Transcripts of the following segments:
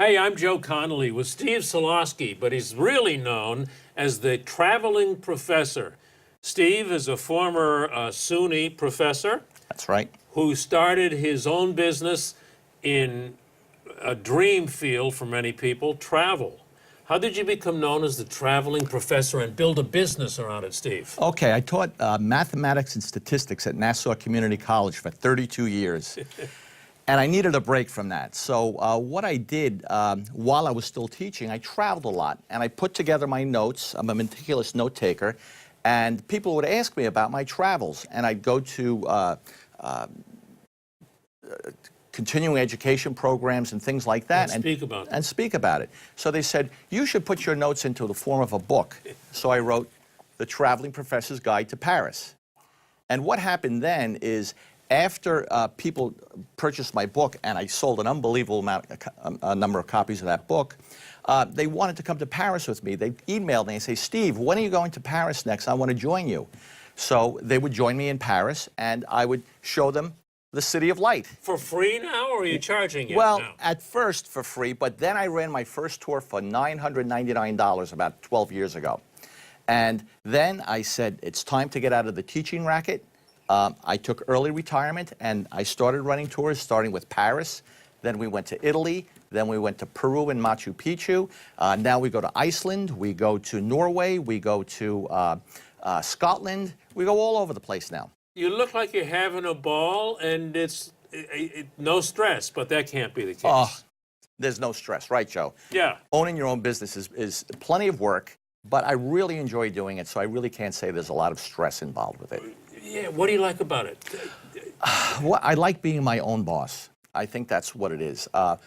Hey, I'm Joe Connolly with Steve Solosky, but he's really known as the traveling professor. Steve is a former SUNY professor. That's right. Who started his own business in a dream field for many people, travel. How did you become known as the traveling professor and build a business around it, Steve? Okay, I taught mathematics and statistics at Nassau Community College for 32 years. And I needed a break from that. So what I did while I was still teaching, I traveled a lot. And I put together my notes. I'm a meticulous note taker. And people would ask me about my travels. And I'd go to continuing education programs and things like that. And speak about it. So they said, you should put your notes into the form of a book. So I wrote The Traveling Professor's Guide to Paris. And what happened then is, after people purchased my book, and I sold an unbelievable number of copies of that book, they wanted to come to Paris with me. They emailed me and say, Steve, when are you going to Paris next? I want to join you. So they would join me in Paris, and I would show them the City of Light. For free now, or are you charging it Well, now? at first for free, but then I ran my first tour for $999 about 12 years ago. And then I said, it's time to get out of the teaching racket. I took early retirement, and I started running tours, starting with Paris. Then we went to Italy. Then we went to Peru and Machu Picchu. Now we go to Iceland. We go to Norway. We go to Scotland. We go all over the place now. You look like you're having a ball, and it's no stress, but that can't be the case. Oh, there's no stress, right, Joe? Yeah. Owning your own business is plenty of work, but I really enjoy doing it, so I really can't say there's a lot of stress involved with it. Yeah, what do you like about it? Well, I like being my own boss. I think that's what it is. I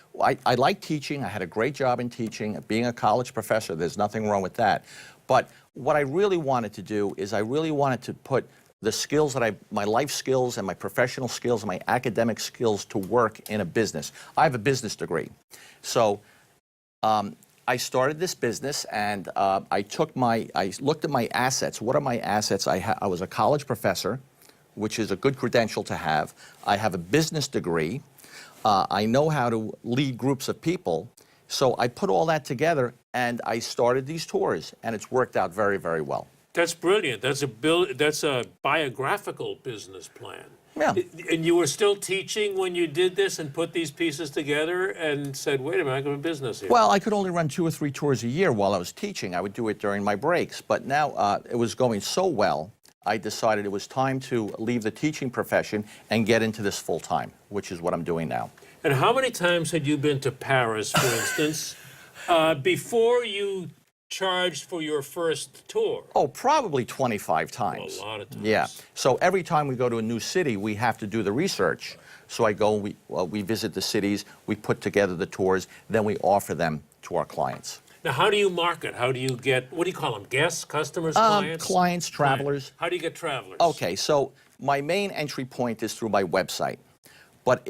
like teaching. I had a great job in teaching. Being a college professor, there's nothing wrong with that. But what I really wanted to do is I really wanted to put the skills that my life skills and my professional skills and my academic skills to work in a business. I have a business degree. So I started this business, and I looked at my assets. What are my assets? I was a college professor, which is a good credential to have. I have a business degree. I know how to lead groups of people. So I put all that together, and I started these tours, and it's worked out very, very well. That's brilliant. That's a biographical business plan. Yeah. And you were still teaching when you did this and put these pieces together and said, wait a minute, I got a business here. Well, I could only run 2 or 3 tours a year while I was teaching. I would do it during my breaks. But now it was going so well, I decided it was time to leave the teaching profession and get into this full time, which is what I'm doing now. And how many times had you been to Paris, for instance, before you charged for your first tour? Oh, probably 25 times. A lot of times. Yeah. So every time we go to a new city, we have to do the research. So I go, we visit the cities, we put together the tours, then we offer them to our clients. Now, how do you market? How do you get, what do you call them, guests, customers, clients? Clients, travelers. How do you get travelers? Okay, so my main entry point is through my website. But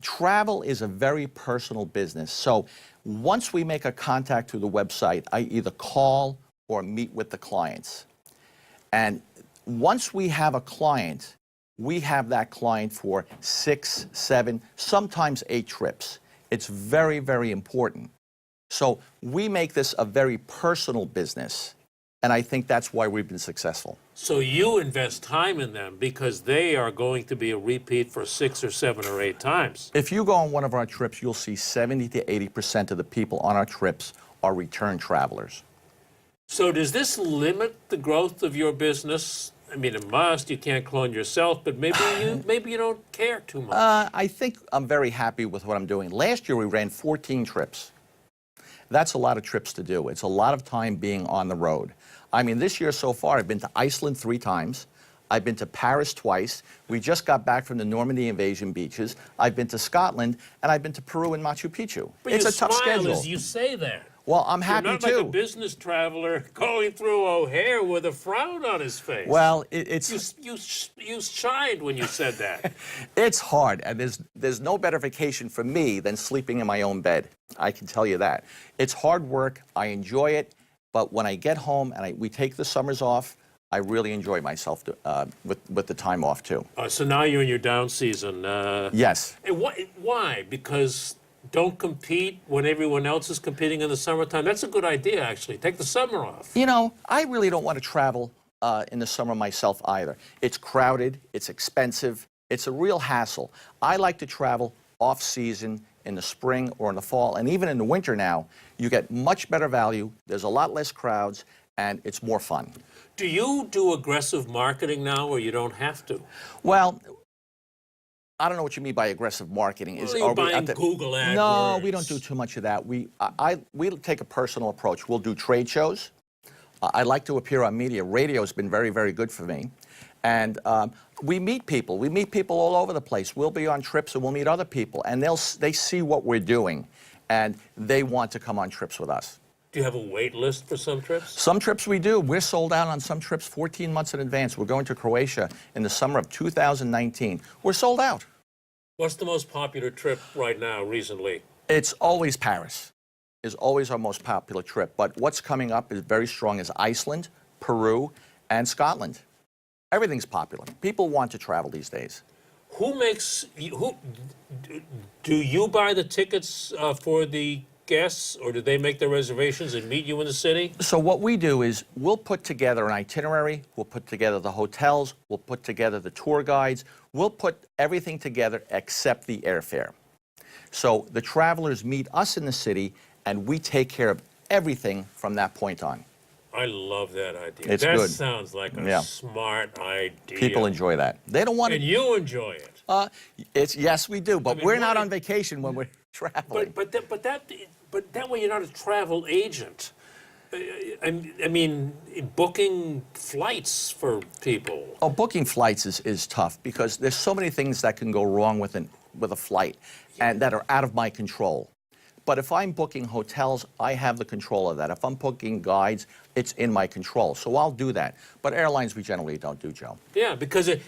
travel is a very personal business. So once we make a contact through the website, I either call or meet with the clients. And once we have a client, we have that client for 6, 7, sometimes 8 trips. It's very, very important. So we make this a very personal business, and I think that's why we've been successful. So you invest time in them because they are going to be a repeat for 6 or 7 or 8 times. If you go on one of our trips, you'll see 70 to 80% of the people on our trips are return travelers. So does this limit the growth of your business? I mean, it must. You can't clone yourself, but maybe you don't care too much. I think I'm very happy with what I'm doing. Last year, we ran 14 trips. That's a lot of trips to do. It's a lot of time being on the road. I mean, this year so far, I've been to Iceland 3 times. I've been to Paris twice. We just got back from the Normandy invasion beaches. I've been to Scotland, and I've been to Peru and Machu Picchu. But it's a tough schedule. You smile as you say that. Well, I'm happy You're not too. like a business traveler going through O'Hare with a frown on his face. Well, it's you shined when you said that. It's hard, and there's no better vacation for me than sleeping in my own bed. I can tell you that. It's hard work. I enjoy it, but when I get home and we take the summers off, I really enjoy myself with the time off too. So now you're in your down season. Yes. Why? Because don't compete when everyone else is competing in the summertime. That's a good idea, actually. Take the summer off. You know, I really don't want to travel in the summer myself either. It's crowded, it's expensive, it's a real hassle. I like to travel off-season in the spring or in the fall, and even in the winter now, you get much better value, there's a lot less crowds, and it's more fun. Do you do aggressive marketing now, or you don't have to? Well, I don't know what you mean by aggressive marketing. Well, you're buying Google AdWords. No, we don't do too much of that. We take a personal approach. We'll do trade shows. I like to appear on media. Radio's been very, very good for me. And we meet people. We meet people all over the place. We'll be on trips and we'll meet other people. And they see what we're doing, and they want to come on trips with us. Do you have a wait list for some trips? Some trips we do. We're sold out on some trips 14 months in advance. We're going to Croatia in the summer of 2019. We're sold out. What's the most popular trip right now, recently? It's always Paris. Is always our most popular trip. But what's coming up is very strong is Iceland, Peru, and Scotland. Everything's popular. People want to travel these days. Do you buy the tickets for the guests, or do they make the reservations and meet you in the city? So what we do is we'll put together an itinerary, we'll put together the hotels, we'll put together the tour guides, we'll put everything together except the airfare. So the travelers meet us in the city, and we take care of everything from that point on. I love that idea. It's that good. Sounds like a smart idea. People enjoy that. They don't want to. And you enjoy it. Yes, we do, but I mean, we're not on vacation when we're traveling. But that way you're not a travel agent. I mean, booking flights for people. Oh, booking flights is tough because there's so many things that can go wrong with a flight and that are out of my control. But if I'm booking hotels, I have the control of that. If I'm booking guides, it's in my control. So I'll do that. But airlines, we generally don't do, Joe. Yeah, because I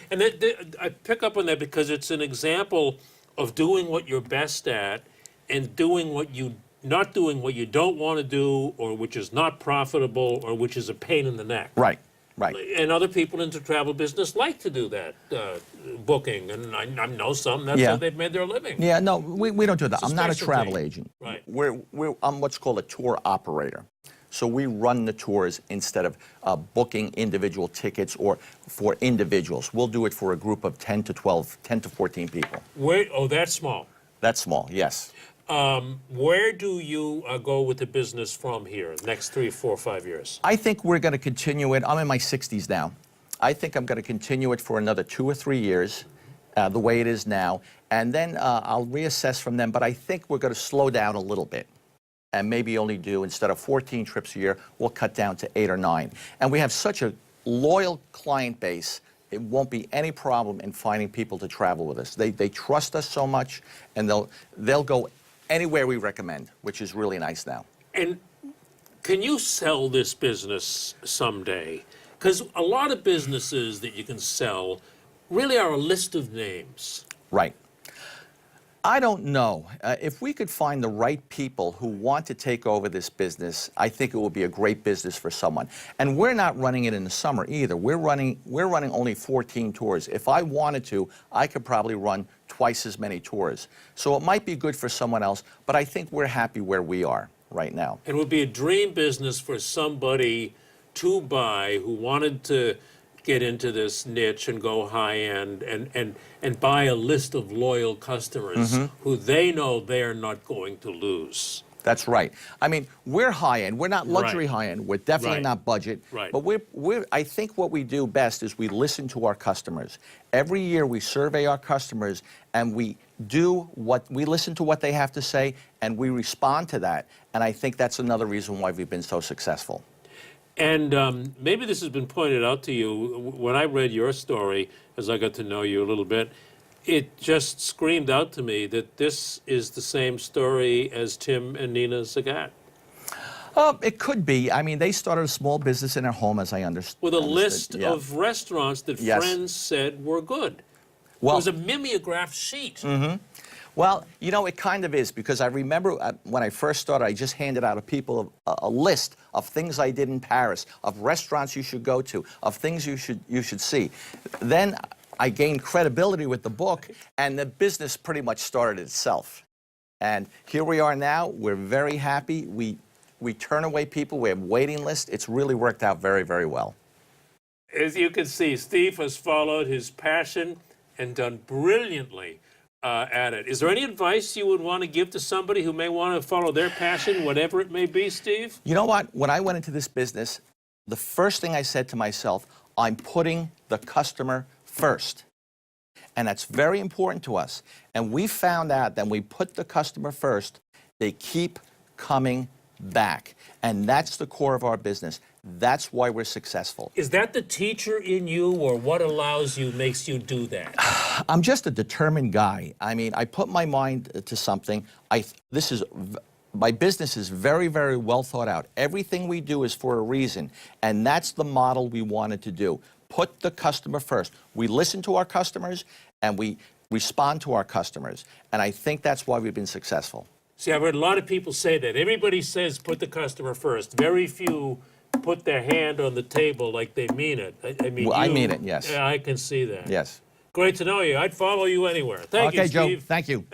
pick up on that because it's an example of doing what you're best at and doing not doing what you don't want to do, or which is not profitable, or which is a pain in the neck. Right, right. And other people in the travel business like to do that booking, and I know some. That's how they've made their living. Yeah, no, we don't do that. I'm not a travel specialty. agent. Right. I'm what's called a tour operator. So we run the tours instead of booking individual tickets or for individuals. We'll do it for a group of 10 to 14 people. That's small. That's small, yes. Where do you go with the business from here, next 3, 4, 5 years? I think we're going to continue it. I'm in my 60s now. I think I'm going to continue it for another 2 or 3 years, the way it is now. And then I'll reassess from them. But I think we're going to slow down a little bit and maybe only do, instead of 14 trips a year, we'll cut down to 8 or 9. And we have such a loyal client base, it won't be any problem in finding people to travel with us. They trust us so much, and they'll go anywhere we recommend, which is really nice now. And can you sell this business someday? Because a lot of businesses that you can sell really are a list of names. Right. I don't know. If we could find the right people who want to take over this business, I think it would be a great business for someone. And we're not running it in the summer either. We're running only 14 tours. If I wanted to, I could probably run twice as many tours. So it might be good for someone else, but I think we're happy where we are right now. It would be a dream business for somebody to buy who wanted to get into this niche and go high end and buy a list of loyal customers who they know they're not going to lose. That's right. I mean, we're high end. We're not luxury high end. We're definitely not budget. Right. But I think what we do best is we listen to our customers. Every year we survey our customers and we listen to what they have to say and we respond to that. And I think that's another reason why we've been so successful. And maybe this has been pointed out to you. When I read your story, as I got to know you a little bit, it just screamed out to me that this is the same story as Tim and Nina Zagat. It could be. I mean, they started a small business in their home, as I understand. With a list of restaurants that friends said were good. Well, it was a mimeograph sheet. Well, you know, it kind of is, because I remember when I first started, I just handed out to people a list of things I did in Paris, of restaurants you should go to, of things you should see. Then I gained credibility with the book, and the business pretty much started itself. And here we are now. We're very happy. We turn away people. We have waiting lists. It's really worked out very, very well. As you can see, Steve has followed his passion and done brilliantly at it. Is there any advice you would want to give to somebody who may want to follow their passion, whatever it may be, Steve? You know what? When I went into this business, the first thing I said to myself, I'm putting the customer first. And that's very important to us. And we found out that when we put the customer first, they keep coming back. And that's the core of our business. That's why we're successful. Is that the teacher in you, or what allows you, makes you do that? I'm just a determined guy. I mean, I put my mind to something. My business is very, very well thought out. Everything we do is for a reason. And that's the model we wanted to do. Put the customer first. We listen to our customers and we respond to our customers. And I think that's why we've been successful. See, I've heard a lot of people say that. Everybody says put the customer first. Very few put their hand on the table like they mean it. I mean, Well, I mean it, yes. Yeah, I can see that. Yes. Great to know you. I'd follow you anywhere. Thank you, Okay, Joe. Steve. Thank you.